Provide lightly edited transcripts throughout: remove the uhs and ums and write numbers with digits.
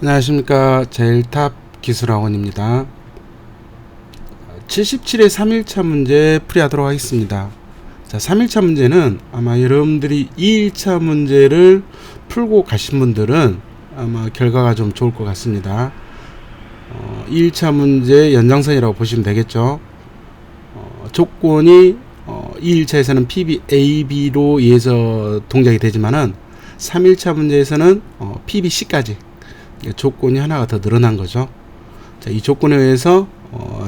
안녕하십니까. 제일탑 기술학원입니다. 77의 3일차 문제 풀이하도록 하겠습니다. 자, 3일차 문제는 아마 여러분들이 2일차 문제를 풀고 가신 분들은 아마 결과가 좀 좋을 것 같습니다. 2일차 문제 연장선이라고 보시면 되겠죠. 조건이 2일차에서는 PB-AB로 의해서 동작이 되지만은 3일차 문제에서는 PB-C까지 조건이 하나가 더 늘어난 거죠. 자, 이 조건에 의해서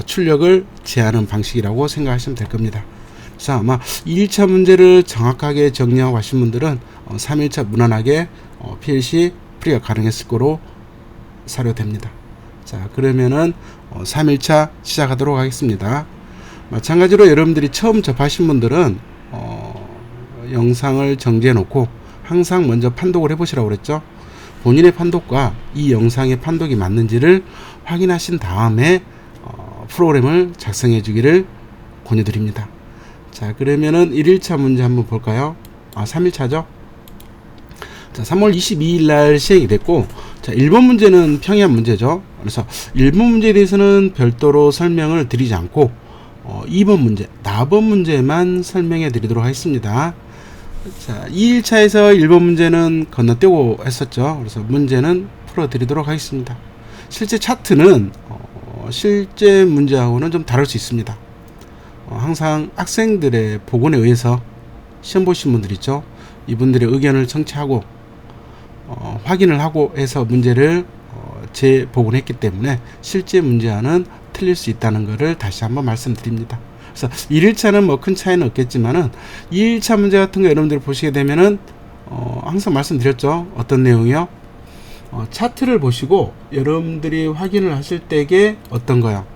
출력을 제하는 방식이라고 생각하시면 될 겁니다. 그래서 아마 2일차 문제를 정확하게 정리하고 가신 분들은 3일차 무난하게 PLC 풀이가 가능했을 거로 사료됩니다. 자, 그러면은 3일차 시작하도록 하겠습니다. 마찬가지로 여러분들이 처음 접하신 분들은 영상을 정지해 놓고 항상 먼저 판독을 해보시라고 그랬죠. 본인의 판독과 이 영상의 판독이 맞는지를 확인하신 다음에 프로그램을 작성해 주기를 권유드립니다. 자, 그러면은 1일차 문제 한번 볼까요? 3일차죠. 자, 3월 22일 날 시행이 됐고, 자, 1번 문제는 평이한 문제죠. 그래서 1번 문제에 대해서는 별도로 설명을 드리지 않고 2번 문제, 4번 문제만 설명해 드리도록 하겠습니다. 자, 2일차에서 1번 문제는 건너뛰고 했었죠. 그래서 문제는 풀어드리도록 하겠습니다. 실제 차트는 실제 문제하고는 좀 다를 수 있습니다. 항상 학생들의 보건에 의해서 시험 보신 분들 있죠. 이분들의 의견을 청취하고 확인을 하고 해서 문제를 재보곤했기 때문에 실제 문제와는 틀릴 수 있다는 것을 다시 한번 말씀드립니다. 그래서 1일차는 뭐 큰 차이는 없겠지만은 2일차 문제 같은 거 여러분들이 보시게 되면은 항상 말씀드렸죠. 어떤 내용이요? 차트를 보시고 여러분들이 확인을 하실 때게 어떤 거요?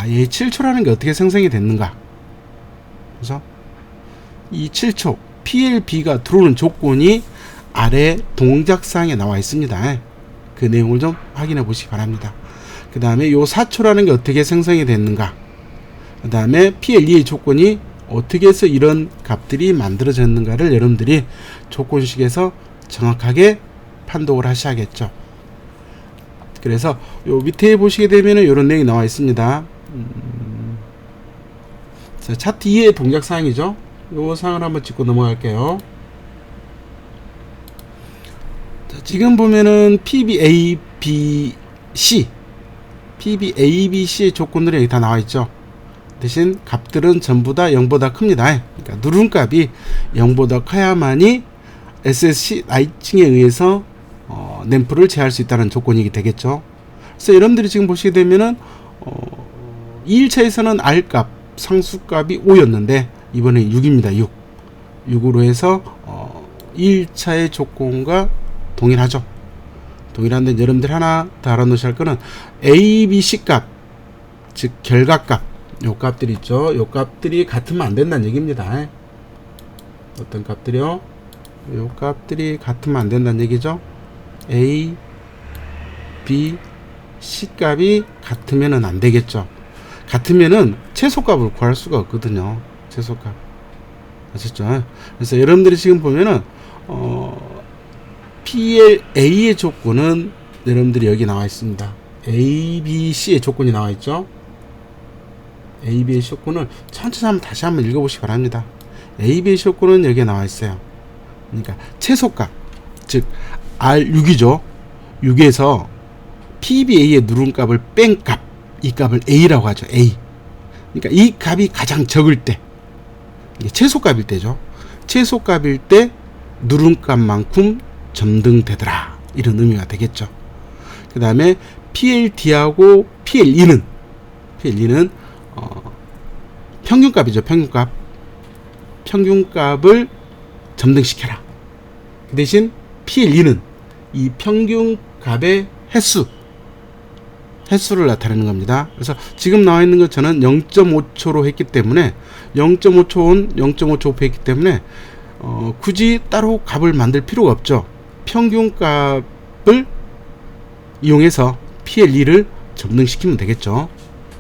얘 7초라는 게 어떻게 생성이 됐는가? 그래서 이 7초 PLB가 들어오는 조건이 아래 동작사항에 나와 있습니다. 그 내용을 좀 확인해 보시기 바랍니다. 그 다음에 요 4초라는 게 어떻게 생성이 됐는가? 그 다음에 PL2의 조건이 어떻게 해서 이런 값들이 만들어졌는가를 여러분들이 조건식에서 정확하게 판독을 하셔야겠죠. 그래서 요 밑에 보시게 되면은 이런 내용이 나와 있습니다. 자, 차트 2의 동작 사항이죠. 요 사항을 한번 짚고 넘어갈게요. 자, 지금 보면은 PB-ABC의 조건들이 여기 다 나와 있죠. 대신 값들은 전부 다 0보다 큽니다. 그러니까 누름값이 0보다 커야만이 SSC 라이팅에 의해서 램프를 제어할 수 있다는 조건이 되겠죠. 그래서 여러분들이 지금 보시게 되면은 2일차에서는 R값 상수값이 5였는데 이번에 6입니다. 6으로 해서 2일차의 조건과 동일하죠. 동일한데 여러분들 하나 더 알아놓으셔야 할 거는 A, B, C 값, 즉 결과값, 요 값들이 있죠. 요 값들이 같으면 안 된다는 얘기입니다. 어떤 값들이요? 요 값들이 같으면 안 된다는 얘기죠. A, B, C 값이 같으면은 안 되겠죠. 같으면은 최소값을 구할 수가 없거든요. 최소값. 아셨죠? 그래서 여러분들이 지금 보면은 PLA의 조건은 여러분들이 여기 나와 있습니다. A, B, C의 조건이 나와 있죠. A, B의 조건을 천천히 한번 다시 한번 읽어보시기 바랍니다. A, B의 조건은 여기에 나와 있어요. 그러니까 최소값, 즉 R6이죠. 6에서 PBA의 누름값을 뺀 값, 이 값을 A라고 하죠. A. 그러니까 이 값이 가장 적을 때, 이게 최소값일 때죠. 최소값일 때 누름값만큼 점등되더라, 이런 의미가 되겠죠. 그 다음에 PLD하고 PL2는 평균값이죠. 평균값을 점등시켜라. 그 대신 PL2는 이 평균값의 횟수를 나타내는 겁니다. 그래서 지금 나와 있는 것처럼 0.5초로 했기 때문에 0.5초 했기 때문에 굳이 따로 값을 만들 필요가 없죠. 평균값을 이용해서 PL2를 점등시키면 되겠죠.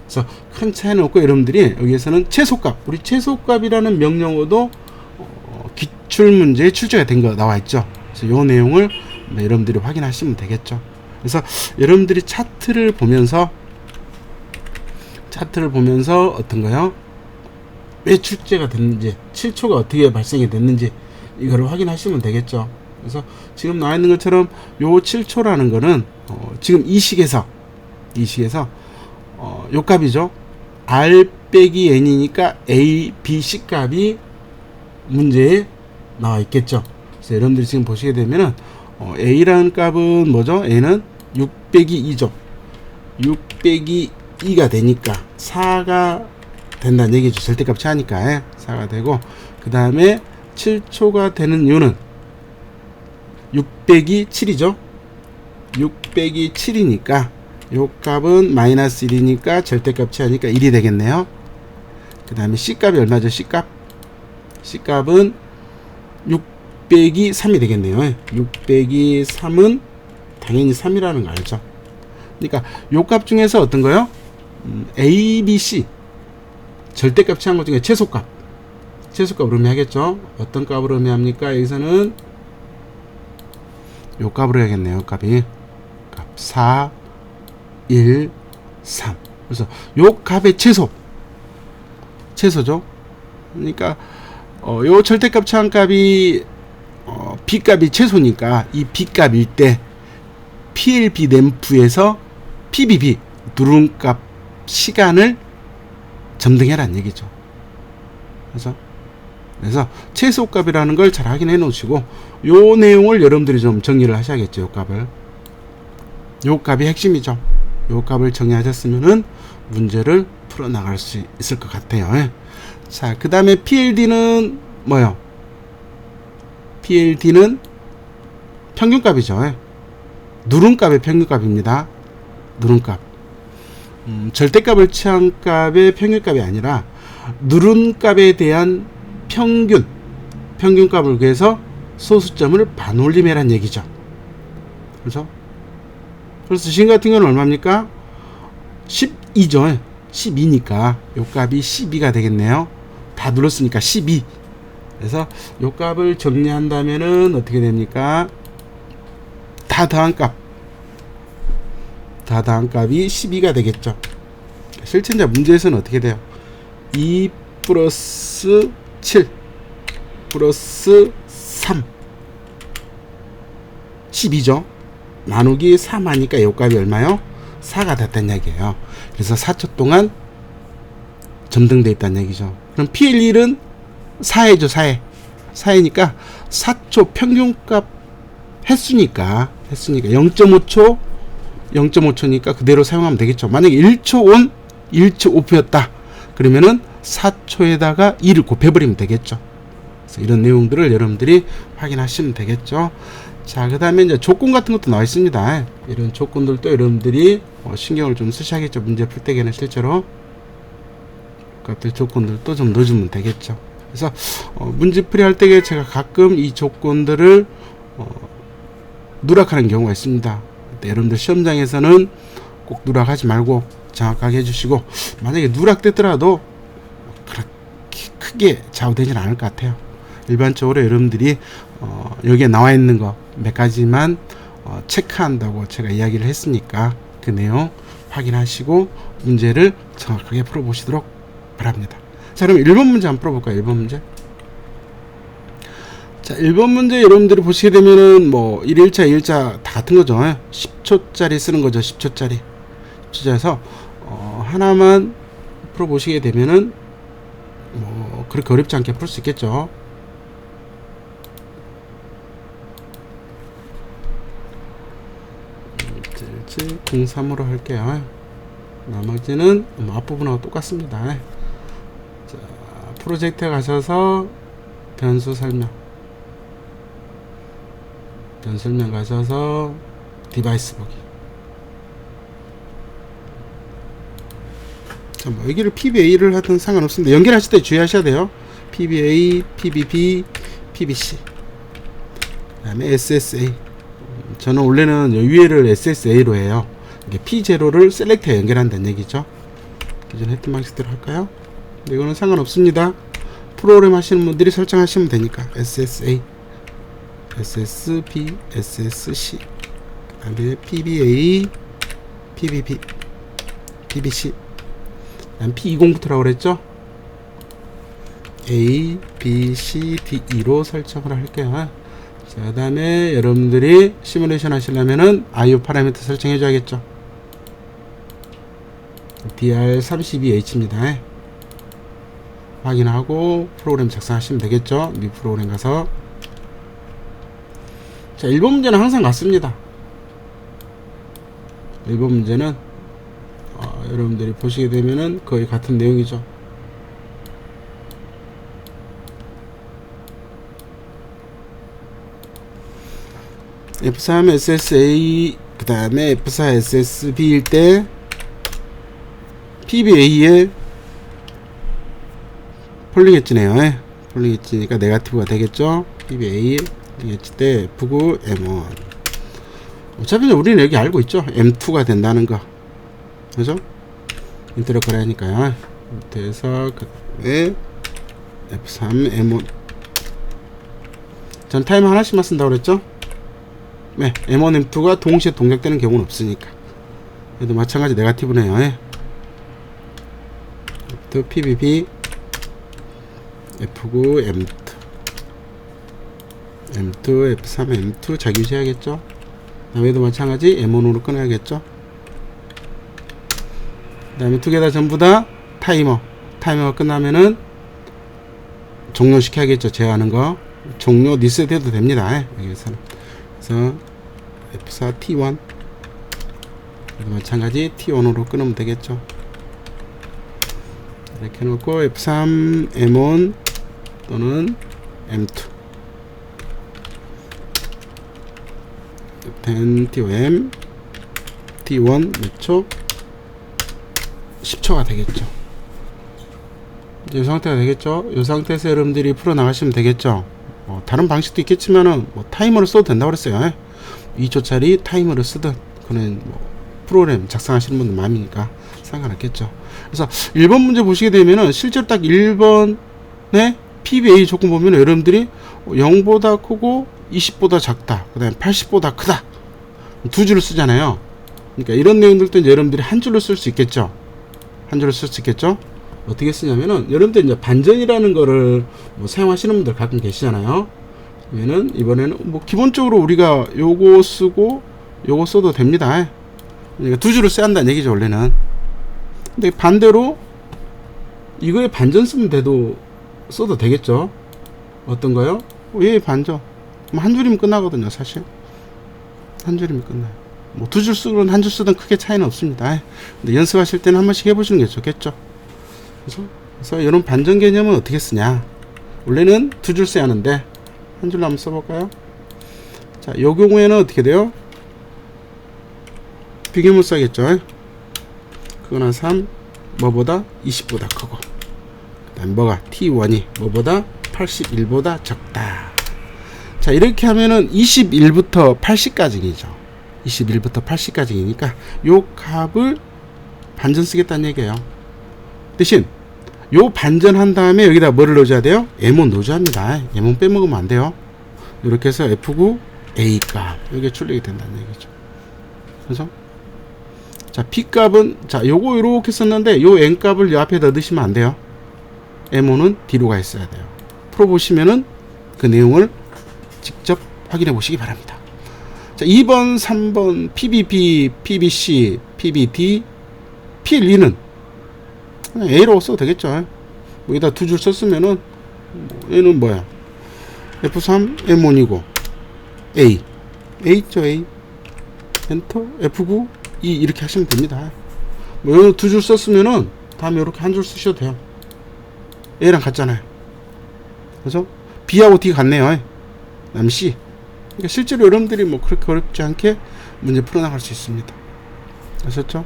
그래서 큰 차이는 없고 여러분들이 여기에서는 최소값, 우리 최소값이라는 명령어도 기출문제에 출제가 된 거 나와 있죠. 그래서 이 내용을 여러분들이 확인하시면 되겠죠. 그래서 여러분들이 차트를 보면서 어떤 거요? 왜 출제가 됐는지, 7초가 어떻게 발생이 됐는지 이거를 확인하시면 되겠죠. 그래서 지금 나와 있는 것처럼 요 7초라는 거는 지금 이 식에서 요 값이죠. R 빼기 N이니까 A, B, C 값이 문제에 나와 있겠죠. 그래서 여러분들이 지금 보시게 되면은 A라는 값은 뭐죠? A는 6 빼기 2죠. 6 빼기 2가 되니까 4가 된다는 얘기죠. 절대값 하니까 4가 되고, 그 다음에 7초가 되는 이유는 6 빼기 7이죠. 6 빼기 7이니까 요 값은 마이너스 1이니까 절대값 하니까 1이 되겠네요. 그 다음에 C값이 얼마죠? C값은 6 빼기 3이 되겠네요. 6 빼기 3은 당연히 3이라는 거 알죠? 그러니까 요 값 중에서 어떤 거요? A, B, C 절대값 취한 것 중에 최소값으로 의미하겠죠. 어떤 값으로 의미합니까? 여기서는 요 값으로 해야겠네요. 값이 값 4, 1, 3. 그래서 요 값의 최소죠. 그러니까 요 절대값 취한 값이 B값이 최소니까 이 B값일 때 PLB 램프에서 PBB 누름값 시간을 점등해라는 얘기죠. 그래서 최소값이라는 걸 잘 확인해 놓으시고 요 내용을 여러분들이 좀 정리를 하셔야겠죠. 요 값이 핵심이죠. 요 값을 정리하셨으면은 문제를 풀어 나갈 수 있을 것 같아요. 자, 그 다음에 PLD는 뭐요? PLD는 평균값이죠. 누름값의 평균값입니다. 누름값. 절대값을 취한 값의 평균값이 아니라 누름값에 대한 평균값을 구해서 소수점을 반올림해란 얘기죠. 그래서 지금 같은 경우는 얼마입니까? 12죠. 12니까 요 값이 12가 되겠네요. 다 눌렀으니까 12. 그래서 요 값을 정리한다면은 어떻게 됩니까? 다 더한 값이 12가 되겠죠. 실천자 문제에서는 어떻게 돼요? 2 플러스 7 플러스 3 12죠. 나누기 3 하니까 요 값이 얼마요? 4가 됐다는 얘기예요. 그래서 4초 동안 점등되어 있다는 얘기죠. 그럼 PL1은 4회죠. 4회니까 4초 평균값 횟수니까 0.5초니까 그대로 사용하면 되겠죠. 만약에 1초 온 1초 오프였다 그러면은 4초에다가 2를 곱해버리면 되겠죠. 그래서 이런 내용들을 여러분들이 확인하시면 되겠죠. 자, 그 다음에 이제 조건 같은 것도 나와 있습니다. 이런 조건들도 여러분들이 신경을 좀 쓰셔야겠죠. 문제 풀 때에는 실제로 같은 조건들도 좀 넣어주면 되겠죠. 그래서 문제풀이 할 때 제가 가끔 이 조건들을 누락하는 경우가 있습니다. 여러분들 시험장에서는 꼭 누락하지 말고 정확하게 해주시고, 만약에 누락됐더라도 그렇게 크게 좌우되지는 않을 것 같아요. 일반적으로 여러분들이 여기에 나와 있는 거 몇 가지만 체크한다고 제가 이야기를 했으니까 그 내용 확인하시고 문제를 정확하게 풀어보시도록 바랍니다. 자, 그럼 1번 문제 한번 풀어볼까요? 1번 문제. 자, 1번 문제 여러분들이 보시게 되면은 뭐 1일차, 2일차 다 같은 거죠. 10초짜리 쓰는 거죠. 10초짜리. 10초짜리에서 하나만 풀어보시게 되면은 뭐 그렇게 어렵지 않게 풀 수 있겠죠. 03으로 할게요. 나머지는 앞부분하고 똑같습니다. 자, 프로젝트에 가셔서 변수 설명 가셔서 디바이스 보기. 자, 뭐 여기를 PBA를 하든 상관없습니다. 연결하실 때 주의하셔야 돼요. PBA, PBB, PBC, 그 다음에 SSA. 저는 원래는 위에를 SSA로 해요. 이게 P0를 셀렉트에 연결한다는 얘기죠. 기존에 했던 방식대로 할까요? 근데 이거는 상관없습니다. 프로그램 하시는 분들이 설정하시면 되니까 SSA, SSB, SSC, 그다음에 PBA, PBB, PBC, 그다음 P20부터라고 그랬죠? A, B, C, D, E로 설정을 할게요. 자, 그 다음에 여러분들이 시뮬레이션 하시려면은 IO 파라미터 설정해 줘야겠죠. DR32H입니다. 확인하고 프로그램 작성하시면 되겠죠. 이 프로그램 가서. 자, 1번 문제는 항상 같습니다. 1번 문제는 여러분들이 보시게 되면은 거의 같은 내용이죠. F3 SSA 그 다음에 F4 SSB일 때 PBA에 폴링 엣지네요. 폴링 엣지니까 네가티브가 되겠죠. PBA 폴링 엣지 때 F9 M1. 어차피 우리는 여기 알고 있죠. M2가 된다는 거. 그죠? 인터랙을 하니까요. 그래서 그 다음에 F3 M1. 전 타이머 하나씩만 쓴다고 그랬죠. 네, M1, M2가 동시에 동작되는 경우는 없으니까. 얘도 마찬가지 네가티브네요. F2, PBB, F9, M2, M2, F3, M2 자기 유지해야겠죠. 얘도 마찬가지 M1으로 끊어야겠죠. 그 다음에 두 개 다 전부 다 타이머가 끝나면은 종료시켜야겠죠. 제어하는 거. 종료 리셋 해도 됩니다. 여기서는. 그래서 F4 T1 마찬가지 T1으로 끊으면 되겠죠. 이렇게 해놓고 F3 M1 또는 M2 F10 TOM T1 몇 초? 10초가 되겠죠. 이 상태가 되겠죠. 이 상태에서 여러분들이 풀어나가시면 되겠죠. 다른 방식도 있겠지만은 타이머를 써도 된다고 그랬어요. 2초짜리 타이머를 쓰든 그는 프로그램 작성하시는 분들 마음이니까 상관없겠죠. 그래서 1번 문제 보시게 되면은 실제로 딱 1번에 PBA 조건 보면 여러분들이 0보다 크고 20보다 작다, 그 다음에 80보다 크다, 두 줄을 쓰잖아요. 그러니까 이런 내용들도 이제 여러분들이 한 줄로 쓸 수 있겠죠. 한 줄로 쓸 수 있겠죠. 어떻게 쓰냐면은 여러분들 이제 반전이라는 거를 사용하시는 분들 가끔 계시잖아요. 그러면은 이번에는 기본적으로 우리가 요거 쓰고 요거 써도 됩니다. 그러니까 두 줄을 써야 한다는 얘기죠, 원래는. 근데 반대로 이거에 반전 쓰면 써도 되겠죠. 어떤 거요? 예, 반전. 한 줄이면 끝나거든요, 사실. 한 줄이면 끝나요. 두 줄 쓰든 한 줄 쓰든 크게 차이는 없습니다. 근데 연습하실 때는 한 번씩 해보시는 게 좋겠죠. 그래서 이런 반전 개념은 어떻게 쓰냐. 원래는 두 줄 써야 하는데 한 줄로 한번 써볼까요? 자, 요 경우에는 어떻게 돼요? 비교문 써야겠죠. 그거나 3 뭐보다 20보다 크고, 그 다음 뭐가 T1이 뭐보다 81보다 적다. 자, 이렇게 하면은 21부터 80까지이죠. 21부터 80까지이니까 요 값을 반전 쓰겠다는 얘기예요. 대신 요 반전한 다음에 여기다 뭐를 넣어줘야 돼요? M1 넣어줘야 합니다. M1 빼먹으면 안 돼요. 이렇게 해서 F9 A 값 이게 출력이 된다는 얘기죠. 그래서 자, B 값은 자, 요거 이렇게 썼는데 요 N 값을 요 앞에다 넣으시면 안 돼요. M1은 뒤로 가 있어야 돼요. 풀어보시면은 그 내용을 직접 확인해 보시기 바랍니다. 자, 2번, 3번 PBB, PBC, PBD, PL2는 A로 써도 되겠죠. 여기다 두 줄 썼으면은 얘는 뭐야? F3 M1이고 A 있죠. A 엔터 F9 E 이렇게 하시면 됩니다. 여기 두 줄 썼으면은 다음에 이렇게 한 줄 쓰셔도 돼요. A랑 같잖아요. 그래서 B하고 D 같네요. 그다음 C. 그러니까 실제로 여러분들이 그렇게 어렵지 않게 문제 풀어나갈 수 있습니다. 아셨죠?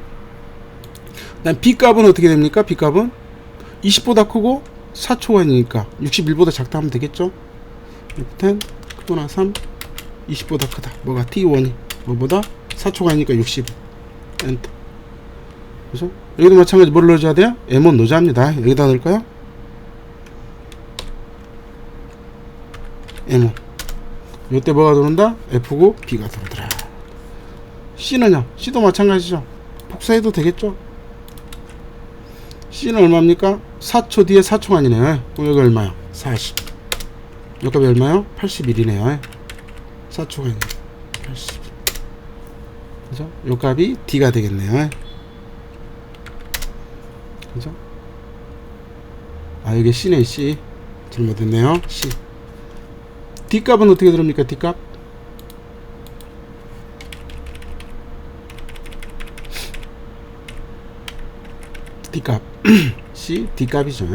그다음 B 값은 어떻게 됩니까? B 값은 20보다 크고 4초간이니까 61보다 작다 하면 되겠죠? F10 크거나 3 20보다 크다. 뭐가 T1이 뭐보다 4초간이니까 60 엔터. 그래서 여기도 마찬가지 뭘 넣어줘야 돼요? M1 넣어줘야 합니다. 여기다 넣을까요? M1. 요때 뭐가 들어온다? F9 B가 들어오더라. C는요? C도 마찬가지죠. 복사해도 되겠죠? C는 얼마입니까? 4초 뒤에 4초가 아니네요. 그럼 여기 얼마요? 40. 요 값이 얼마요? 81이네요. 4초가 아니네. 80. 그죠? 요 값이 D가 되겠네요. 그죠? 아, 여기 C네, C. 잘못했네요. C. D 값은 어떻게 들어옵니까? D 값? D 값. C, D 값이죠.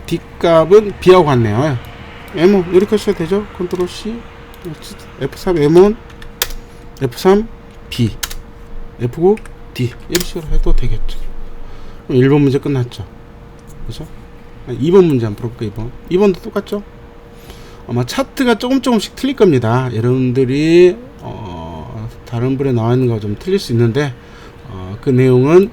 D 값은 B하고 같네요. M1 이렇게 써도 되죠? 컨트롤 C, F3 M1, F3 B, F9 D 이런 식으로 해도 되겠죠. 1번 문제 끝났죠. 그죠? 2번 문제 한번 풀어볼게요. 2번도 똑같죠? 아마 차트가 조금씩 틀릴 겁니다. 여러분들이 다른 분에 나와 있는 거 좀 틀릴 수 있는데 그 내용은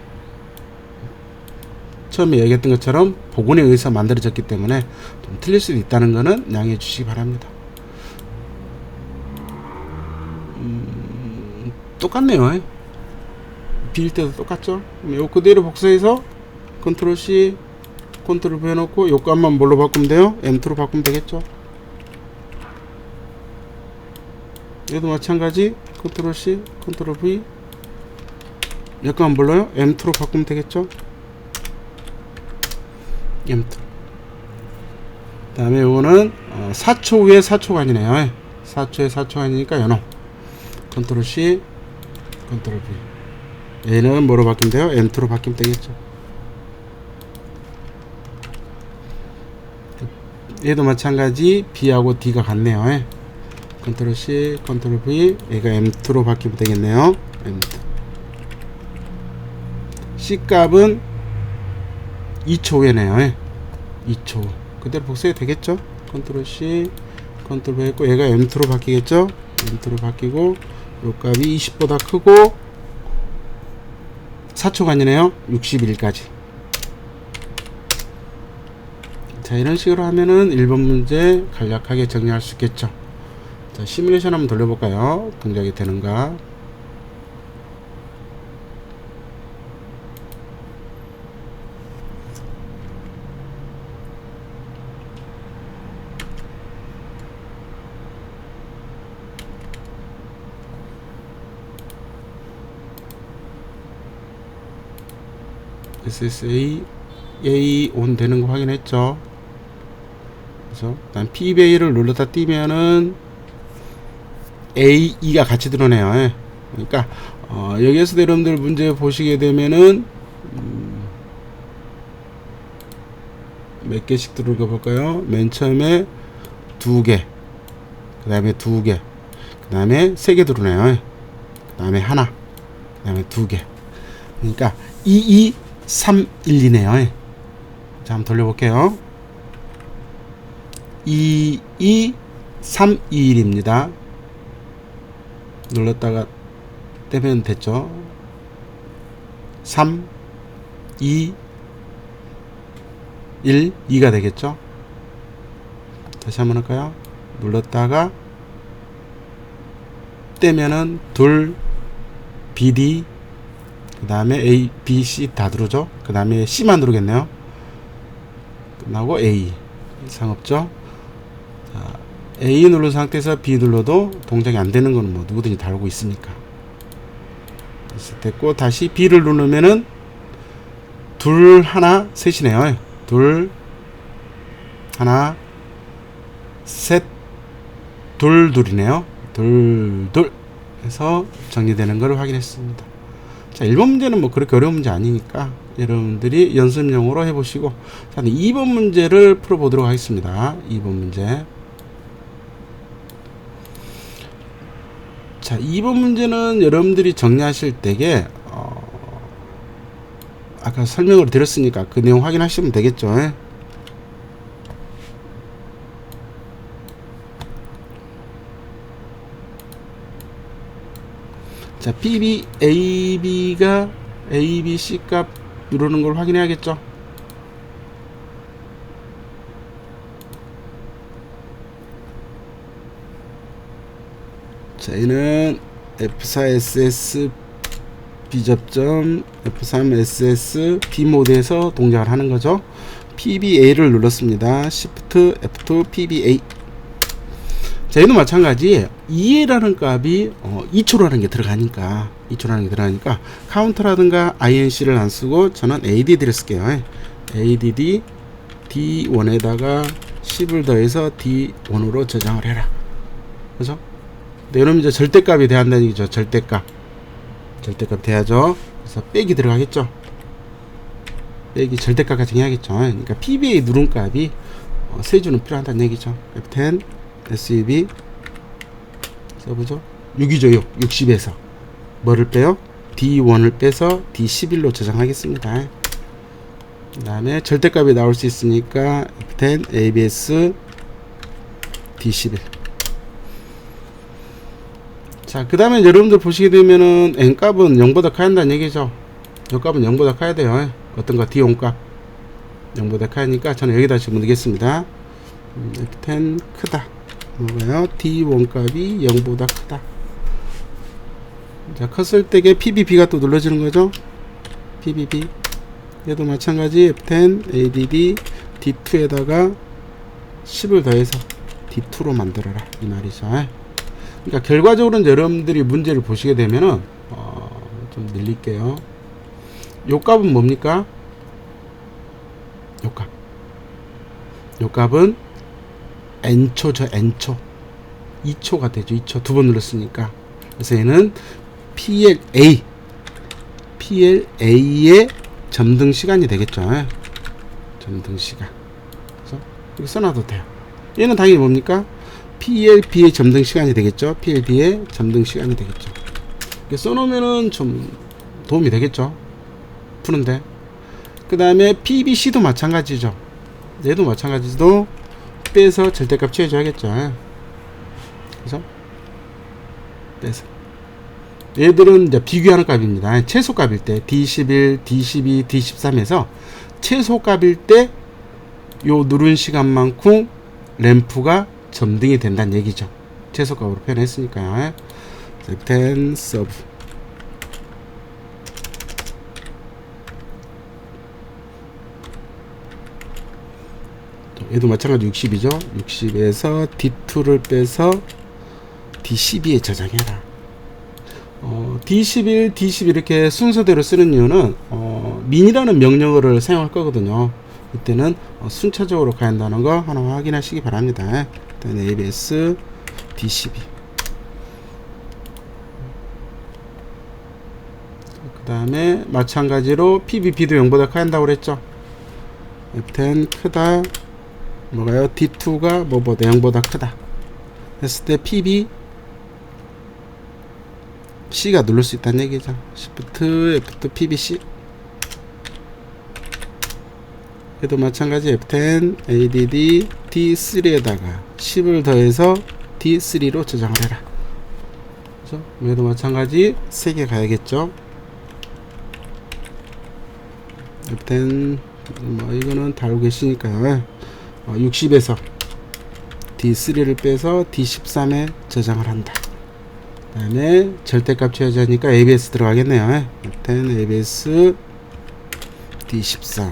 처음에 얘기했던 것처럼 복원에 의해서 만들어졌기 때문에 좀 틀릴 수 있다는 거는 양해해 주시기 바랍니다. 똑같네요. 비일 때도 똑같죠? 요 그대로 복사해서 컨트롤 C, 컨트롤 V 해놓고 요 값만 뭘로 바꾸면 돼요? M2로 바꾸면 되겠죠? 얘도 마찬가지 컨트롤 C, 컨트롤 V 요 값만 뭘로요? M2로 바꾸면 되겠죠? M2. 그 다음에 요거는 4초 후에 4초가 아니네요. 4초에 4초가 아니니까 연호 컨트롤 C, 컨트롤 V. 얘는 뭐로 바뀌면 돼요? M2로 바뀌면 되겠죠. 얘도 마찬가지 B하고 D가 같네요. 컨트롤 C, 컨트롤 V. 얘가 M2로 바뀌면 되겠네요. M2. C 값은 2초 후에네요. 2초. 그대로 복사해도 되겠죠? 컨트롤 C, 컨트롤 V 했고, 얘가 M2로 바뀌겠죠? M2로 바뀌고, 요 값이 20보다 크고, 4초가 아니네요. 61까지. 자, 이런 식으로 하면은 1번 문제 간략하게 정리할 수 있겠죠. 자, 시뮬레이션 한번 돌려볼까요? 동작이 되는가? SSA A 온 되는 거 확인했죠. 그래서 일단 PBA를 눌렀다 띄면은 A, E가 같이 드러내요. 그러니까 여기에서 여러분들 문제 보시게 되면은 몇 개씩 들어가 볼까요? 맨 처음에 2개, 그 다음에 2개, 그 다음에 3개 들어오네요. 그 다음에 하나, 그 다음에 2개. 그러니까 2, 2, 3, 1, 2네요. 자, 한번 돌려볼게요. 2, 2, 3, 2, 1입니다. 눌렀다가 떼면 됐죠. 3, 2, 1, 2가 되겠죠. 다시 한번 할까요? 눌렀다가 떼면은 둘, BD, 그 다음에 A, B, C 다 누르죠. 그 다음에 C만 누르겠네요. 끝나고 A. 이상 없죠. 자, A 누른 상태에서 B 눌러도 동작이 안 되는 거는 뭐 누구든지 다 알고 있으니까. 됐고, 다시 B를 누르면은 둘, 하나, 셋이네요. 둘, 하나, 셋, 둘, 둘이네요. 둘, 둘 해서 정리되는 걸 확인했습니다. 자, 1번 문제는 뭐 그렇게 어려운 문제 아니니까 여러분들이 연습용으로 해보시고, 자, 2번 문제를 풀어보도록 하겠습니다. 2번 문제. 자, 2번 문제는 여러분들이 정리하실 때에 아까 설명을 드렸으니까 그 내용 확인하시면 되겠죠. 자, PB, AB가 A, B, C 값 누르는 걸 확인해야겠죠. 자, 얘는 F4SS B접점 F3SS B 모드에서 동작을 하는 거죠. PBA를 눌렀습니다. Shift F2 PBA. 자, 얘도 마찬가지 2A라는 값이 2초라는 게 들어가니까 카운터라든가 INC를 안 쓰고 저는 ADD를 쓸게요. ADD D1에다가 10을 더해서 D1으로 저장을 해라. 그죠? 네, 여러분 이제 절대값이 돼야한다는 얘기죠. 절대값 돼야죠. 그래서 빼기 들어가겠죠. 빼기 절대값 가정해야겠죠. 그러니까 PBA 누른 값이 세주는 필요하다는 얘기죠. F10 SUV 써보죠. 6이죠. 6 60에서 뭐를 빼요? D1을 빼서 D11로 저장하겠습니다. 그 다음에 절대값이 나올 수 있으니까 F10 ABS D11. 자, 그 다음에 여러분들 보시게 되면은 N값은 0보다 커야 한다는 얘기죠. 요 값은 0보다 커야 돼요. 어떤 거? D1 값 0보다 커야니까 저는 여기다 지금 넣겠습니다. F10 크다. 뭐가요? D1 값이 0보다 크다. 자, 컸을 때게 PBB가 또 눌러지는 거죠. PBB. 얘도 마찬가지 F10 ADD D2에다가 10을 더해서 D2로 만들어라. 이 말이죠. 그러니까 결과적으로는 여러분들이 문제를 보시게 되면은 좀 늘릴게요. 요 값은 뭡니까? 요 값은 n초죠. n초 2초가 되죠. 2초 두 번 눌렀으니까. 그래서 얘는 PLA의 점등 시간이 되겠죠. 점등 시간. 그래서 이렇게 써놔도 돼요. 얘는 당연히 뭡니까? PLB의 점등 시간이 되겠죠. PLB의 점등 시간이 되겠죠. 이렇게 써놓으면은 좀 도움이 되겠죠. 푸는데. 그 다음에 PBC도 마찬가지죠. 얘도 마찬가지도 빼서 절대값 취해줘야겠죠. 그래서 빼서. 얘들은 이제 비교하는 값입니다. 최소값일 때 D11, D12, D13에서 최소값일 때 요 누른 시간만큼 램프가 점등이 된다는 얘기죠. 최소값으로 표현했으니까요. F10 서브. 얘도 마찬가지 60이죠. 60에서 D2를 빼서 D12에 저장해라. D11, D12 이렇게 순서대로 쓰는 이유는 min이라는 명령어를 사용할 거거든요. 이때는 순차적으로 가야 한다는 거 하나 확인하시기 바랍니다. 일단 ABS D12. 그 다음에 마찬가지로 PBB도 0보다 커야 한다고 그랬죠. F10 크다. 뭐가요? D2가 뭐보다 0보다 크다 했을 때 PB C가 누를 수 있다는 얘기죠. Shift F2 PBC. 얘도 마찬가지 F10 ADD D3에다가 10을 더해서 D3로 저장을 해라. 그죠? 얘도 마찬가지 3개 가야겠죠. F10 뭐 이거는 다 알고 계시니까요. 60에서 D3를 빼서 D13에 저장을 한다. 그 다음에 절대값 취하자니까 ABS 들어가겠네요. F10 ABS D13.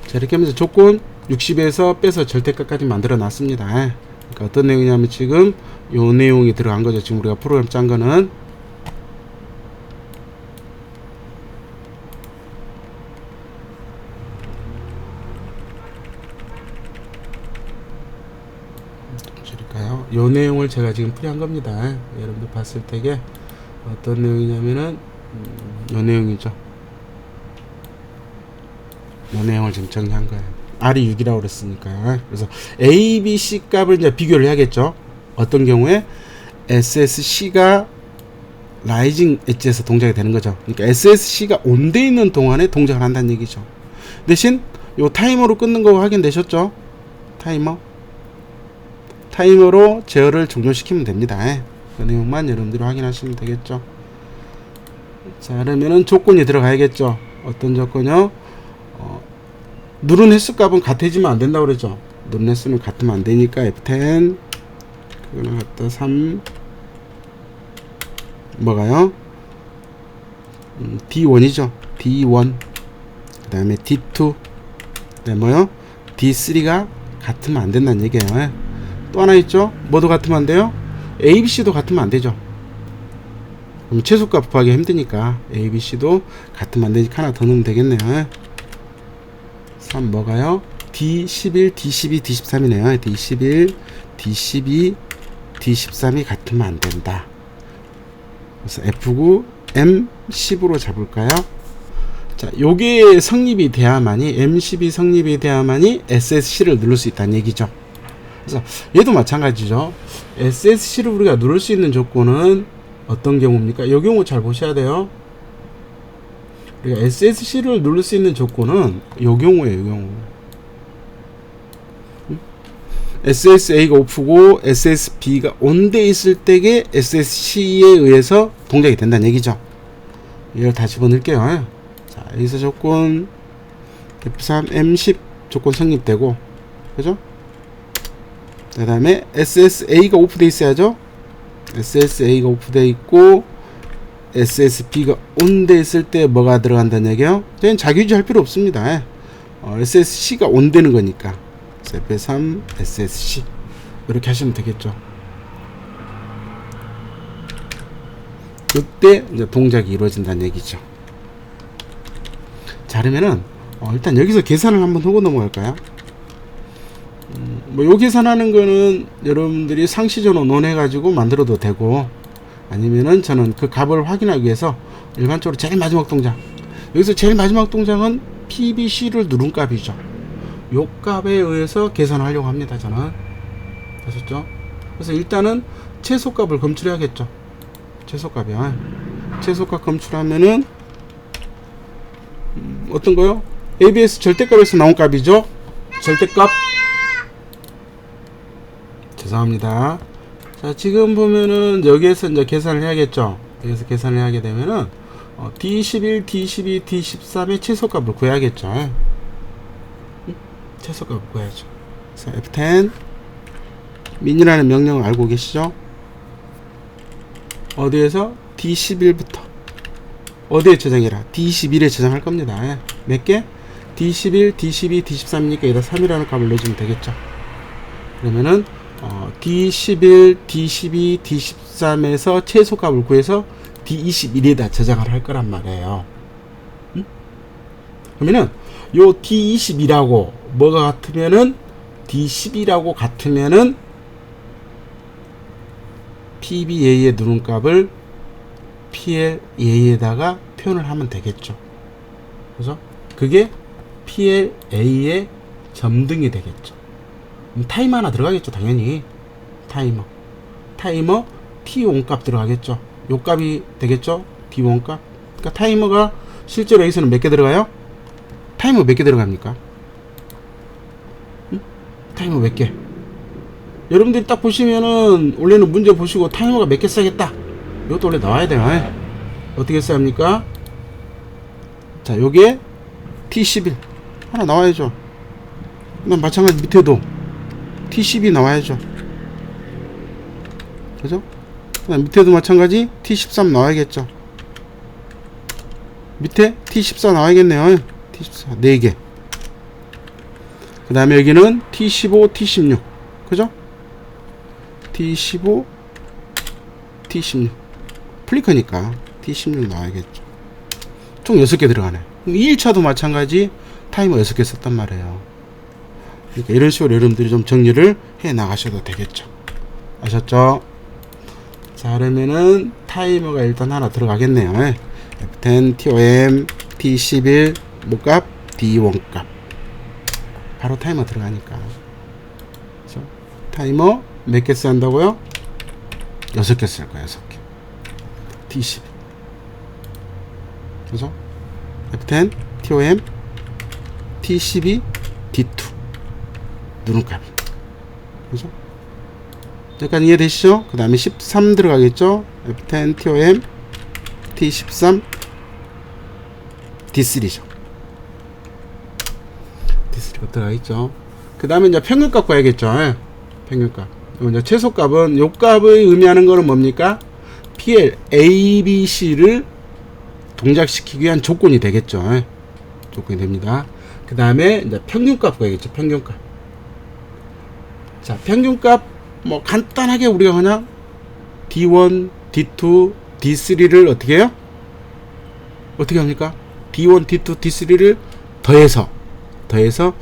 자, 이렇게 하면서 조건 60에서 빼서 절대값까지 만들어 놨습니다. 그러니까 어떤 내용이냐면 지금 요 내용이 들어간 거죠. 지금 우리가 프로그램 짠 거는. 요 내용을 제가 지금 풀이한 겁니다. 여러분들 봤을 때게 어떤 내용이냐면은 요 내용이죠. 요 내용을 지금 정리한 거예요. R이 6이라고 그랬으니까요. 그래서 A, B, C 값을 이제 비교를 해야겠죠. 어떤 경우에 SSC가 라이징 엣지에서 동작이 되는 거죠. 그러니까 SSC가 온돼 있는 동안에 동작을 한다는 얘기죠. 대신 요 타이머로 끊는 거 확인되셨죠? 타이머로 제어를 종료시키면 됩니다. 그 내용만 여러분들이 확인하시면 되겠죠. 자, 그러면은 조건이 들어가야겠죠. 어떤 조건이요? 누른 횟수 값은 같아지면 안 된다고 그랬죠. 누른 횟수는 같으면 안 되니까 F10 그거는 갖다 3 뭐가요? D1이죠. D1. 그 다음에 D2. 그 다음에 뭐요? D3가 같으면 안 된다는 얘기예요. 또 하나 있죠? 뭐도 같으면 안 돼요? A, B, C도 같으면 안 되죠. 그럼 최소값 구하기 힘드니까 A, B, C도 같으면 안 되니까 하나 더 넣으면 되겠네요. 3 뭐가요? D11, D12, D13이네요. D11, D12, D13이 같으면 안 된다. 그래서 F9, M10으로 잡을까요? 자, 요게 성립이 돼야만이, M10이 성립이 돼야만이 SSC를 누를 수 있다는 얘기죠. 그래서 얘도 마찬가지죠. SSC를 우리가 누를 수 있는 조건은 어떤 경우입니까? 이 경우 잘 보셔야 돼요. 우리가 SSC를 누를 수 있는 조건은 이 경우예요. 이 경우. SSA가 오프고 SSB가 온돼 있을 때에 SSC에 의해서 동작이 된다는 얘기죠. 이걸 다 집어넣을게요. 자, 여기서 조건 F3, M10 조건 성립되고, 그죠? 그 다음에 SSA가 오프돼 있어야죠. SSA가 오프돼 있고 SSB가 온돼 있을 때 뭐가 들어간다는 얘기예요? 저희는 자기유지 할 필요 없습니다. SSC가 온되는 거니까 F3 SSC 이렇게 하시면 되겠죠. 그때 이제 동작이 이루어진다는 얘기죠. 자, 그러면은 일단 여기서 계산을 한번 하고 넘어갈까요? 요 계산하는 거는 여러분들이 상시전원 논해 가지고 만들어도 되고, 아니면은 저는 그 값을 확인하기 위해서 일반적으로 제일 마지막 동작, 여기서 제일 마지막 동작은 PBC를 누른 값이죠. 요 값에 의해서 계산하려고 합니다. 저는. 아셨죠? 그래서 일단은 최소값을 검출해야겠죠. 최소값이야. 최소값 검출하면은 어떤 거요? ABS 절대값에서 나온 값이죠. 절대값. 죄송합니다. 자, 지금 보면은 여기에서 이제 계산을 해야겠죠. 여기서 계산을 하게 되면은 D11, D12, D13의 최소값을 구해야겠죠. 최소값을 구해야죠. 그래서 F10 min이라는 명령을 알고 계시죠? 어디에서? D11부터 어디에 저장해라? D21에 저장할 겁니다. 몇 개? D11, D12, D13이니까 여기다 3이라는 값을 넣어주면 되겠죠. 그러면은 D11, D12, D13에서 최소값을 구해서 D21에다 저장을 할 거란 말이에요. 그러면은 요 D21하고 뭐가 같으면은 D12라고 같으면은 PBA의 누름값을 PLA에다가 표현을 하면 되겠죠. 그래서 그게 PLA의 점등이 되겠죠. 타이머 하나 들어가겠죠. 당연히 타이머 T1 값 들어가겠죠. 요 값이 되겠죠. D1 값. 그러니까 타이머가 실제로 여기서는 몇 개 들어가요? 타이머 몇 개 들어갑니까? 타이머 몇 개? 여러분들이 딱 보시면은 원래는 문제 보시고 타이머가 몇 개 써야겠다, 이것도 원래 나와야 돼요. 어떻게 써야 합니까? 자, 요게 T11 하나 나와야죠. 마찬가지 밑에도 T12 나와야죠. 그죠? 밑에도 마찬가지 T13 나와야겠죠. 밑에 T14 나와야겠네요. T14 4개. 그 다음에 여기는 T15, T16. 그죠? T15, T16. 플리커니까 T16 나와야겠죠. 총 6개 들어가네. 2일차도 마찬가지 타이머 6개 썼단 말이에요. 그러니까 이런 식으로 여러분들이 좀 정리를 해 나가셔도 되겠죠. 아셨죠? 자, 그러면은 타이머가 일단 하나 들어가겠네요. F10, TOM, T11, 뭐값? D1 값. 바로 타이머 들어가니까. 그렇죠? 타이머 몇 개 써야 한다고요? 6개 쓸 거예요. 6개. T12. 그죠? F10, TOM, T12, D2. 누름값이. 그죠? 여기까지 이해되시죠? 그 다음에 13 들어가겠죠? F10, TOM, T13, D3죠. D3가 들어가겠죠. 그 다음에 이제 평균값 구해야겠죠. 평균값. 이제 최소값은 요 값을 의미하는 거는 뭡니까? TL A, B, C를 동작시키기 위한 조건이 되겠죠. 조건이 됩니다. 그 다음에 이제 평균값 구해야겠죠. 평균값. 자, 평균값 뭐 간단하게 우리가 그냥 D1, D2, D3를 어떻게 해요? 어떻게 합니까? D1, D2, D3를 더해서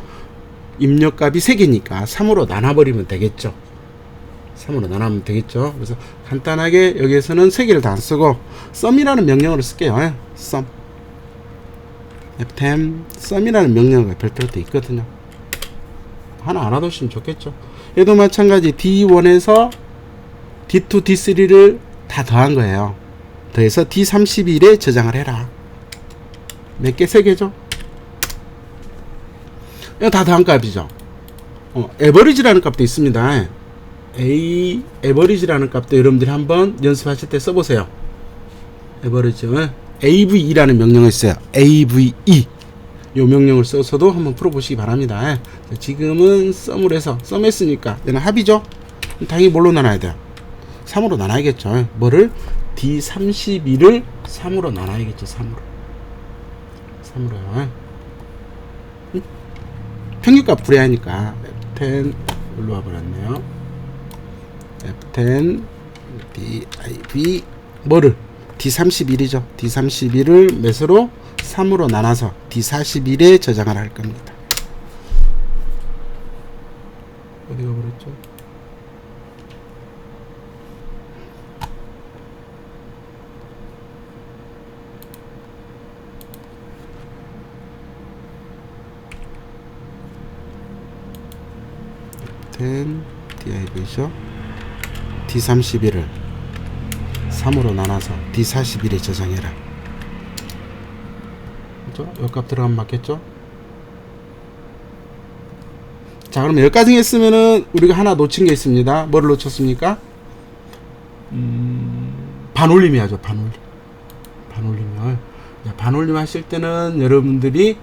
입력값이 3개니까 3으로 나눠버리면 되겠죠. 3으로 나누면 되겠죠. 그래서 간단하게 여기에서는 3개를 다 안 쓰고 sum이라는 명령어를 쓸게요. sum. F10 sum이라는 명령어가 별도로 돼 있거든요. 하나 알아두시면 좋겠죠. 얘도 마찬가지 D1에서 D2, D3를 다 더한 거예요. 더해서 D31에 저장을 해라. 몇 개? 3개죠? 이거 다 더한 값이죠. 에버리지라는 값도 있습니다. 에버리지라는 값도 여러분들이 한번 연습하실 때 써보세요. 에버리지. AVE라는 명령을 써요. AVE. 이 명령을 써서도 한번 풀어보시기 바랍니다. 지금은 썸을 해서 썸 했으니까 얘는 합이죠. 당연히 뭘로 나눠야 돼요? 3으로 나눠야겠죠. 뭐를? D32를 3으로 나눠야겠죠. 3으로요. 평균값 불해하니까 F10 일로 와버렸네요. F10 DIV 뭐를? D31이죠. D31을 몇으로? 3으로 나눠서 D41에 저장을 할 겁니다. 어디가 버렸죠? F10 DIV죠. D31을 3으로 나눠서 D41에 저장해라. 그죠? 여기값 들어가면 맞겠죠? 자, 그러면 여기까지 했으면은 우리가 하나 놓친 게 있습니다. 뭐를 놓쳤습니까? 반올림 해야죠. 반올림을. 반올림 하실 때는 여러분들이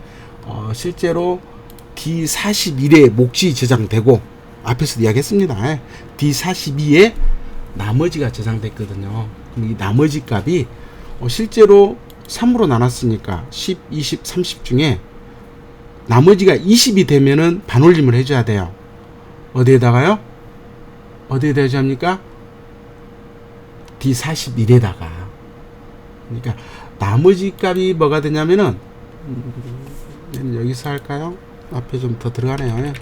실제로 D41에 몫이 저장되고 앞에서 이야기했습니다. D42에 나머지가 저장됐거든요. 그럼 이 나머지 값이 실제로 3으로 나눴으니까 10, 20, 30 중에 나머지가 20이 되면은 반올림을 해줘야 돼요. 어디에다가요? 어디에다 해줘야 합니까? D41에다가. 그러니까 나머지 값이 뭐가 되냐면은 여기서 할까요? 앞에 좀 더 들어가네요.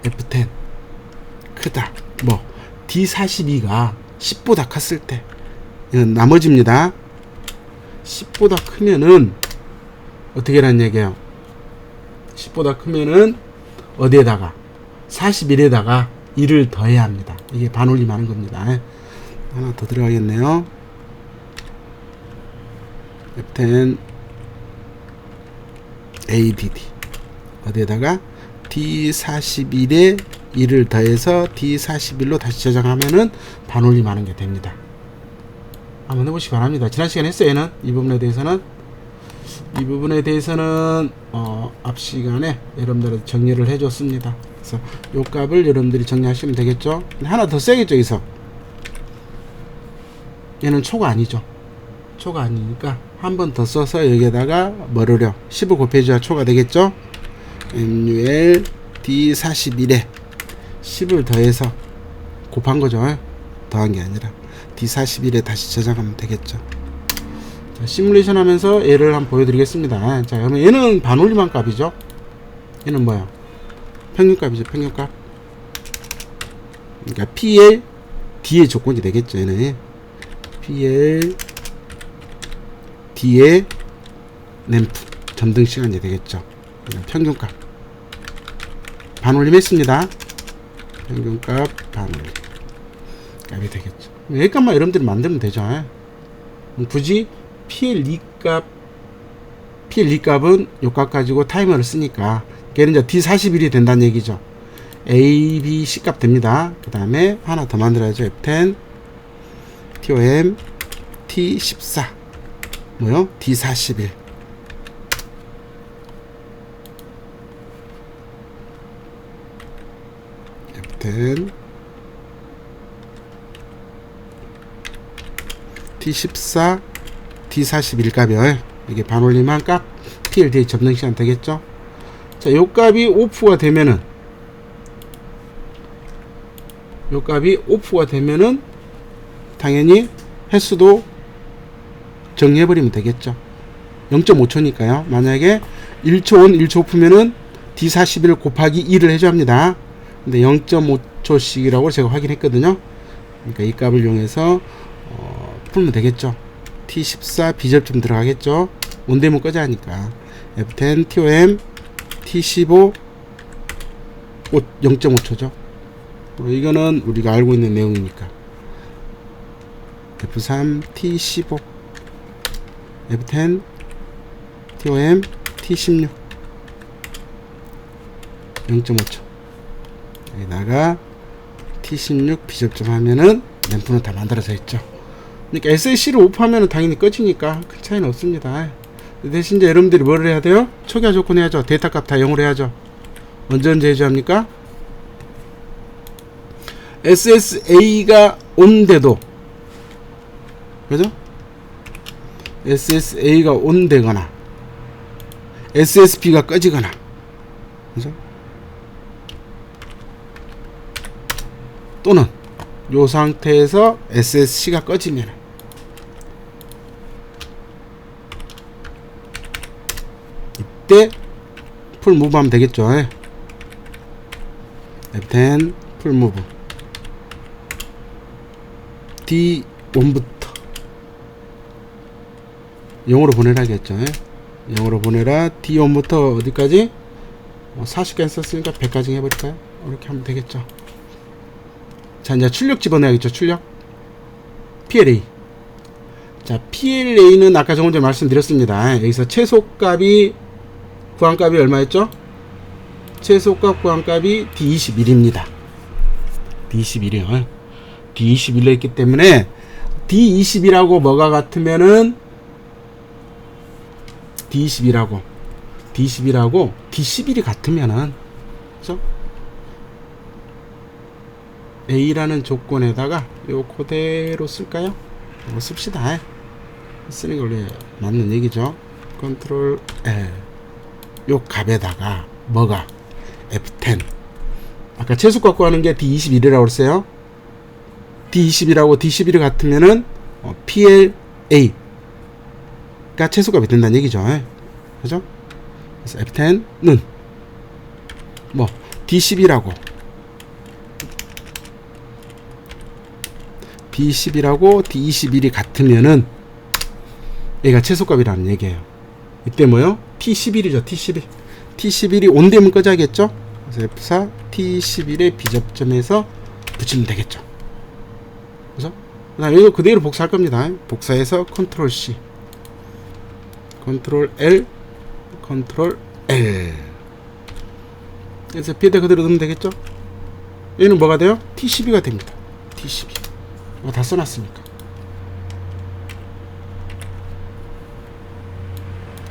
F10 크다. 뭐 D42가 10보다 컸을 때 이건 나머지입니다. 10보다 크면은 어떻게 라는 얘기예요? 10보다 크면은 어디에다가 41에다가 1을 더해야 합니다. 이게 반올림 하는 겁니다. 하나 더 들어가겠네요. F10 ADD 어디에다가 D41에 1을 더해서 D41로 다시 저장하면은 반올림 하는 게 됩니다. 한번 해보시기 바랍니다. 지난 시간에 했어요. 얘는 이 부분에 대해서는 앞 시간에 여러분들 정리를 해줬습니다. 그래서 요 값을 여러분들이 정리하시면 되겠죠. 하나 더 세겠죠. 여기서 얘는 초가 아니죠. 초가 아니니까 한 번 더 써서 여기에다가 뭐를요? 10을 곱해줘야 초가 되겠죠. MUL D41에 10을 더해서 곱한 거죠. 더한 게 아니라 D41에 다시 저장하면 되겠죠. 자, 시뮬레이션 하면서 얘를 한번 보여드리겠습니다. 자, 그러면 얘는 반올림한 값이죠. 얘는 뭐야? 평균값이죠. 평균값. 그러니까 PL D의 조건이 되겠죠. 얘는 PL D의 램프 점등 시간이 되겠죠. 평균값 반올림 했습니다. 평균값 반올림 값이 되겠죠. 여기까지만 여러분들이 만들면 되죠. 굳이 PL2 값은 요 값 가지고 타이머를 쓰니까 걔는 이제 D41이 된다는 얘기죠. A, B, C 값 됩니다. 그 다음에 하나 더 만들어야죠. F10 TOM T14 뭐요? D41 F10 T14 D41 값이요. 이게 반올림한 값 PLDA 점등 시간 되겠죠. 자, 요 값이 오프가 되면은 당연히 횟수도 정리해버리면 되겠죠. 0.5초니까요. 만약에 1초 온 1초 오프면은 D41 곱하기 2를 해줘야 합니다. 근데 0.5초씩이라고 제가 확인했거든요. 그러니까 이 값을 이용해서 풀면 되겠죠. T14 비접점 들어가겠죠. 온되면 꺼져 하니까 F10 TOM T15 0.5초죠. 이거는 우리가 알고 있는 내용이니까. F3 T15 F10 TOM T16 0.5초 여기다가 T16 비접점 하면은 램프는 다 만들어져 있죠. 그러니까 SSC를 오프하면 당연히 꺼지니까 큰 차이는 없습니다. 대신 이제 여러분들이 뭐를 해야 돼요? 초기화 조건 해야죠. 데이터 값 다 0으로 해야죠. 언제 해줘야 합니까? SSA가 온데도, 그죠? SSA가 온되거나 SSB가 꺼지거나, 그죠? 또는 요 상태에서 SSC가 꺼지면 이때 풀 무브 하면 되겠죠. F10 풀 무브 D1부터 0으로 보내라겠죠. 0으로 보내라. D1부터 어디까지? 40까지 썼으니까 100까지 해버릴까요? 이렇게 하면 되겠죠. 자, 이제 출력 집어넣어야겠죠. 출력 PLA. 자, PLA는 아까 조금 전에 말씀드렸습니다. 여기서 최소값이 구한값이 얼마였죠? 최소값 구한값이 D21입니다. D21이요. D21로 했기 때문에 D20이라고 뭐가 같으면은 D20이라고 D11이 같으면은, 그죠? A라는 조건에다가 요 그대로 쓸까요? 이거 씁시다. 쓰는 게 원래 맞는 얘기죠. 컨트롤 L 요 값에다가 뭐가 F10 아까 최소값 구하는 게 D21이라고 그랬어요. D20이라고 D11이 같으면은 PLA가 최소값이 된다는 얘기죠. 그죠? 그래서 F10는 뭐 D10이라고 D21이 같으면은 얘가 최소값이라는 얘기예요. 이때 뭐요? T11이죠. T11이 온되면 꺼져야겠죠. 그래서 F4 T11의 비접점에서 붙이면 되겠죠. 그래서 그다음에 이거 그대로 복사할 겁니다. 복사해서 컨트롤 C 컨트롤 L 컨트롤 L 그래서 B에다 그대로 넣으면 되겠죠. 얘는 뭐가 돼요? T12가 됩니다. T12 다 써놨으니까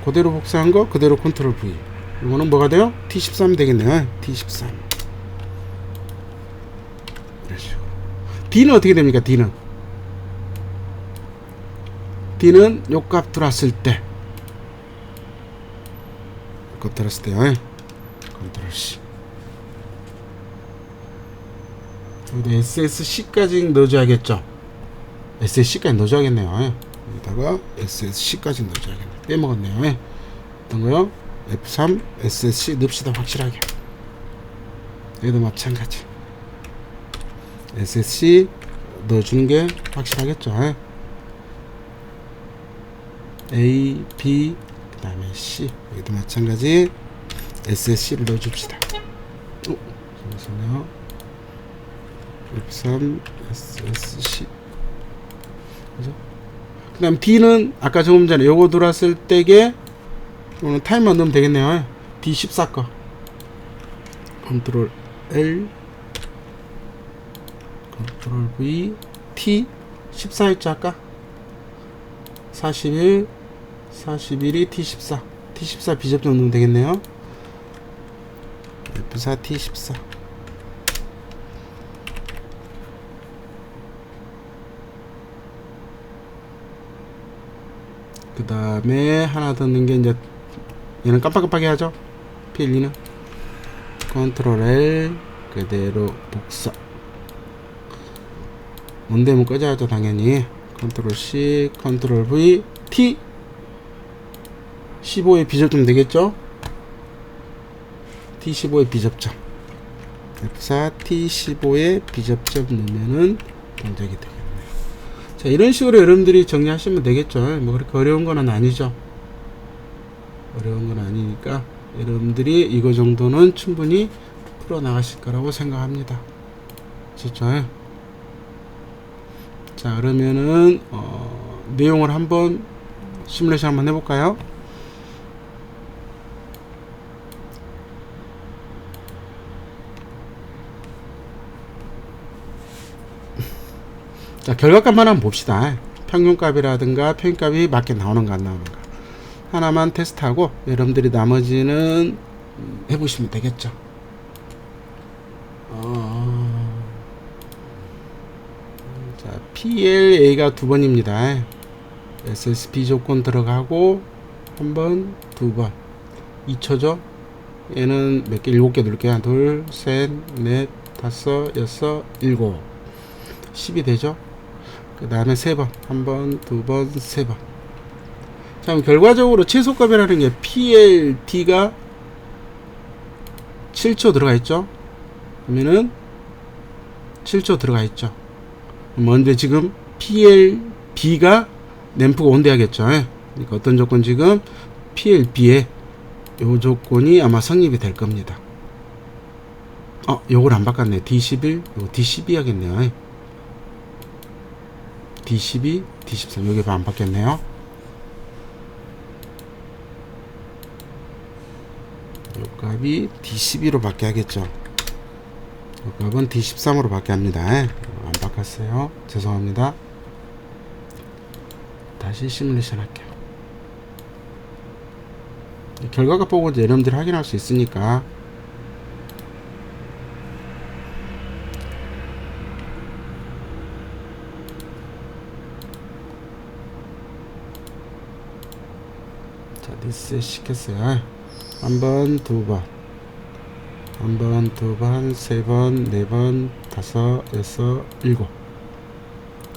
그대로 복사한 거 그대로 컨트롤 V. 이거는 뭐가 돼요? T13 되겠네요. T13 이런 식으로. D는 어떻게 됩니까? D는 요 값 들어왔을 때 컨트롤 C 여기다 SSC까지 넣어줘야겠죠. SSC까지 넣어줘야겠네요. 여기다가 SSC까지 넣어줘야겠네. 빼먹었네요. 어떤 거요? F3 SSC 넣읍시다. 확실하게. 여기도 마찬가지. SSC 넣어주는 게 확실하겠죠. A, B, 그 다음에 C. 여기도 마찬가지. SSC를 넣어줍시다. 잠시만요. F3 SSC. 그죠? 그 다음 D는 아까 조금 전에 요거 들어왔을 때게 이거는 타임만 넣으면 되겠네요. D14 거 컨트롤 L 컨트롤 V T14 했죠. 아까 41 41이 T14 비접점 넣으면 되겠네요. F4 T14 그 다음에 하나 더 넣는 게 이제 얘는 깜빡깜빡이 하죠. PLE는 컨트롤 L 그대로 복사. 온되면 꺼져야죠 당연히. 컨트롤 C 컨트롤 V T 15에 비접점 되겠죠. T15에 비접점 F4 T15에 비접점 넣으면은 동작이 되겠네요. 자, 이런 식으로 여러분들이 정리하시면 되겠죠. 뭐 그렇게 어려운 건 아니죠. 어려운 건 아니니까 여러분들이 이거 정도는 충분히 풀어 나가실 거라고 생각합니다. 그렇죠? 자, 그러면은 내용을 한번 시뮬레이션 한번 해볼까요? 자, 결과값만 한번 봅시다. 평균값이라든가 평균값이 맞게 나오는가 안 나오는가 하나만 테스트하고 여러분들이 나머지는 해보시면 되겠죠. 자, PLA가 두 번입니다. SSB 조건 들어가고 한 번, 두 번 2초죠. 얘는 몇 개? 7개 누를게요. 하나, 둘, 셋, 넷, 다섯, 여섯, 일곱 10이 되죠. 그 다음에 세 번, 한 번, 두 번, 세 번. 자, 그럼 결과적으로 최소값이라는 게 PLD가 7초 들어가 있죠. 그러면은 7초 들어가 있죠. 먼저 지금 PLB가 램프가 온대야겠죠. 그러니까 어떤 조건 지금 PLB에 요 조건이 아마 성립이 될 겁니다. 요걸 안 바꿨네. D11, 요 D12 하겠네요. D12, D13 여기 안 바뀌었네요. 요 값이 D12로 바뀌게 하겠죠. 요 값은 D13으로 바뀌게 합니다. 안 바꿨어요. 죄송합니다. 다시 시뮬레이션 할게요. 결과값 보고 이제 여러분들이 확인할 수 있으니까. 자, 리셋 시켰어요. 한 번, 두 번, 한 번, 두 번, 세 번, 네 번, 다섯, 여섯, 일곱.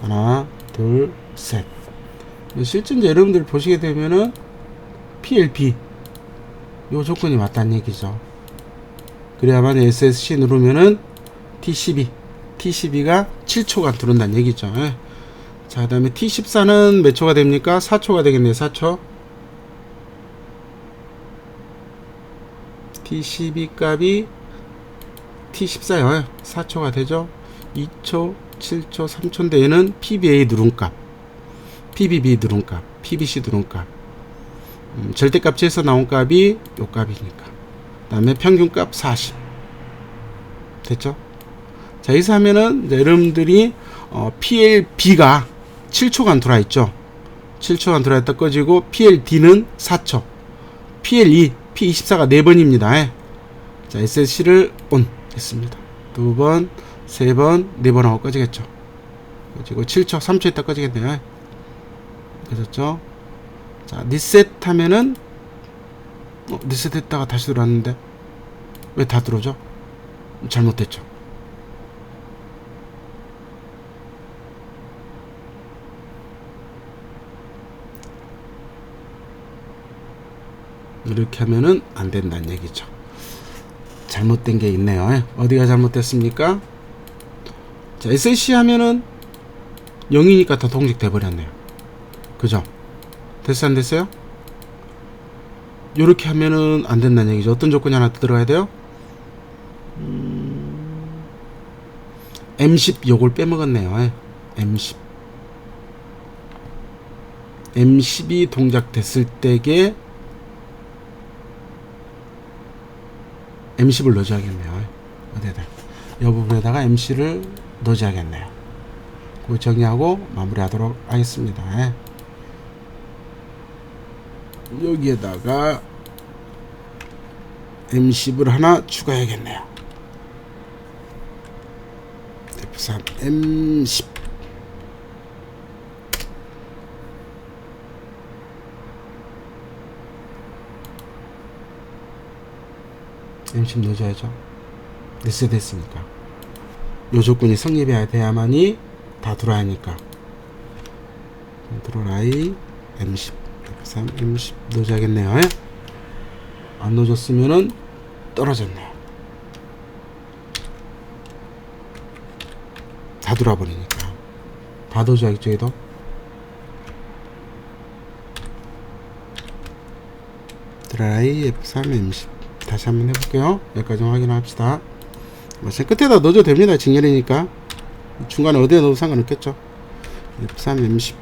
하나, 둘, 셋. 실제 이제 여러분들 보시게 되면은 PLB 요 조건이 맞다는 얘기죠. 그래야만 SSC 누르면은 T12가 7초간 들어온다는 얘기죠. 자, 그 다음에 T14는 몇 초가 됩니까? 4초가 되겠네요. 4초. T12 값이 T14요. 4초가 되죠. 2초, 7초, 3초인데 얘는 PBA 누른값, PBB 누른값, PBC 누른값. 절대값에서 나온 값이 요 값이니까. 그 다음에 평균값 40. 됐죠? 자, 여기서 하면은 여러분들이 PLB가 7초간 들어있죠. 7초간 들어있다 꺼지고 PLD는 4초. PLE, P24가 4번입니다. 자, SSC를 ON 했습니다. 두 번, 세 번, 네 번 하고 꺼지겠죠. 그리고 7초, 3초 있다 꺼지겠네요. 그렇죠? 자, 리셋 하면은 리셋 했다가 다시 들어왔는데 왜 다 들어오죠? 잘못됐죠. 이렇게 하면은 안 된다는 얘기죠. 잘못된 게 있네요. 어디가 잘못됐습니까? 자, SSC 하면은 0이니까 다 동작돼 버렸네요. 그죠? 됐어, 안 됐어요? 요렇게 하면은 안 된다는 얘기죠. 어떤 조건이 하나 더 들어가야 돼요? M10 요걸 빼먹었네요. M10이 동작됐을 때게 M10을 넣어줘야겠네요. 어디에다? 이 부분에다가 MC를 넣어줘야겠네요. 그거 정리하고 마무리하도록 하겠습니다. 여기에다가 M10을 하나 추가해야겠네요. F3 M10 M10 넣어줘야죠. 리셋됐으니까. 요 조건이 성립해야 돼야만이 다 들어가니까. 컨트롤 I M10 F3 M10 넣어줘야겠네요. 안 넣어줬으면은 떨어졌네요. 다 돌아버리니까. 다 넣어줘야겠죠. 얘도 드라이 F3 M10 다시 한번 해볼게요. 여기까지 확인합시다. 제 끝에다 넣어줘도 됩니다. 직렬이니까. 중간에 어디에 넣어도 상관없겠죠. F3 M10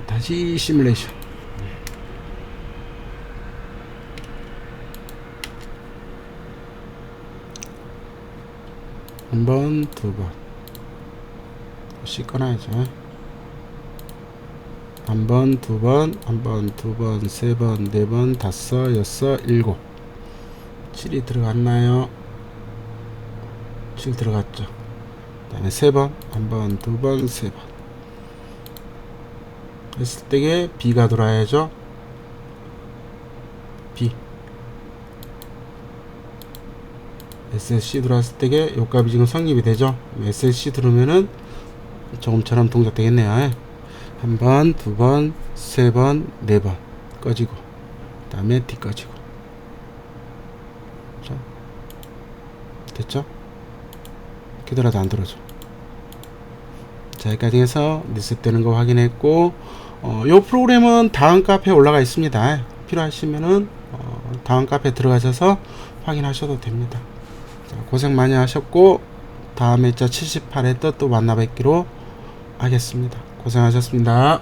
다시 시뮬레이션. 한 번, 두 번. C 꺼놔야죠. 한 번, 두 번, 한 번, 두 번, 세 번, 네 번, 다섯, 여섯, 일곱. 7이 들어갔나요? 7 들어갔죠. 그 다음에 세 번, 한 번, 두 번, 세 번. 했을 때에 B가 돌아야죠. B. SLC 들어왔을 때에 요 값이 지금 성립이 되죠. SLC 들어오면은 조금처럼 동작 되겠네요. 한 번, 두 번, 세 번, 네 번 꺼지고, 그 다음에 D 꺼지고. 자, 됐죠? 기다려도 안 들어줘. 자, 여기까지 해서 리셋되는 거 확인했고, 요 프로그램은 다음 카페에 올라가 있습니다. 필요하시면은 다음 카페에 들어가셔서 확인하셔도 됩니다. 자, 고생 많이 하셨고, 다음에 자 78회 또 만나 뵙기로 하겠습니다. 고생하셨습니다.